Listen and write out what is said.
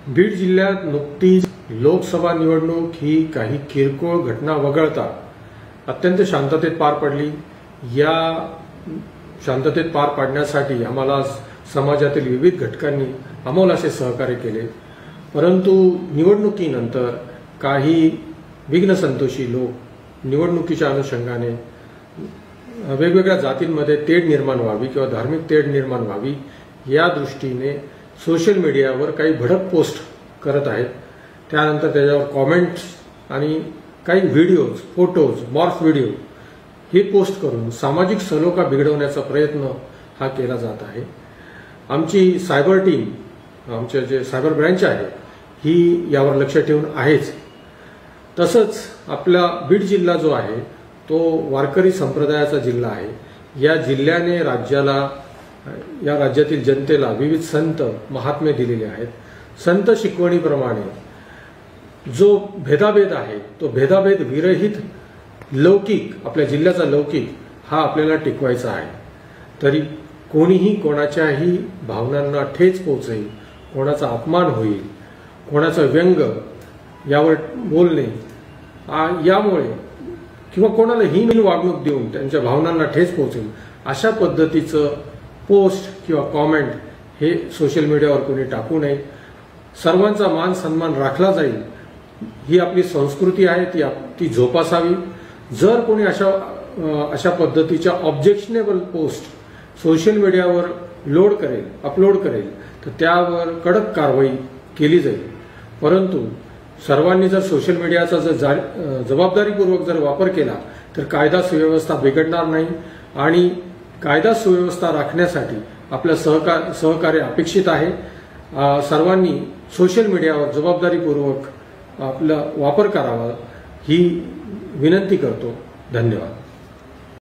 बीड जिल्ह्यात नुकतीच लोकसभा निवडणूक ही काही किरकोळ घटना वगळता अत्यंत शांततेत पार पडली। या शांततेत पार पाडण्यासाठी आम्हाला समाजातील विविध घटकांनी अमोल असे सहकार्य केले। परंतु निवडणुकीनंतर काही विघ्नसंतोषी लोक निवडणुकीच्या अनुषंगाने वेगवेगळ्या जातींमध्ये तेढ निर्माण व्हावी किंवा धार्मिक तेढ निर्माण व्हावी या दृष्टीने सोशल मीडियावर काही भडक पोस्ट करत आहेत। त्यानंतर त्याच्यावर कॉमेंट्स आणि काही व्हिडिओज, फोटोज, मॉर्फ व्हिडिओ हे पोस्ट करून सामाजिक सलोखा बिघडवण्याचा प्रयत्न हा केला जात आहे। आमची सायबर टीम, आमचे जे सायबर ब्रँच आहे ही यावर लक्ष ठेवून आहेच। तसंच आपला बीड जिल्हा जो आहे तो वारकरी संप्रदायाचा जिल्हा आहे। या जिल्ह्याने या राज्यातील जनतेला विविध संत महात्मे दिलेले आहेत। संत शिकवणीप्रमाणे जो भेदाभेद आहे तो भेदाभेद विरहित लौकिक आपल्या जिल्ह्याचा लौकिक हा आपल्याला टिकवायचा आहे। तरी कोणीही कोणाच्याही भावनांना ठेच पोहोचेल, कोणाचा अपमान होईल, कोणाचा व्यंग यावर बोलणे यामुळे किंवा कोणाला हीन वागणूक देऊन त्यांच्या भावनांना ठेच पोहोचेल अशा पद्धतीचं पोस्ट किंवा कॉमेंट हे सोशल मीडियावर कोणी टाकू नये। सर्वांचा मान सन्मान राखला जाईल ही आपली संस्कृती आहे, ती जोपासावी। जर कोणी अशा पद्धतीच्या ऑब्जेक्शनेबल पोस्ट सोशल मीडियावर अपलोड करेल तर त्यावर कडक कारवाई केली जाईल। परंतु सर्वांनी जर सोशल मीडियाचा जर जबाबदारीपूर्वक जर वापर केला तर कायदा सुव्यवस्था बिघडणार नाही आणि कायदा सुव्यवस्था राखण्यासाठी आपलं सहकार्य अपेक्षित आहे। सर्वांनी सोशल मीडियावर जबाबदारीपूर्वक आपला वापर करावा ही विनंती करतो। धन्यवाद।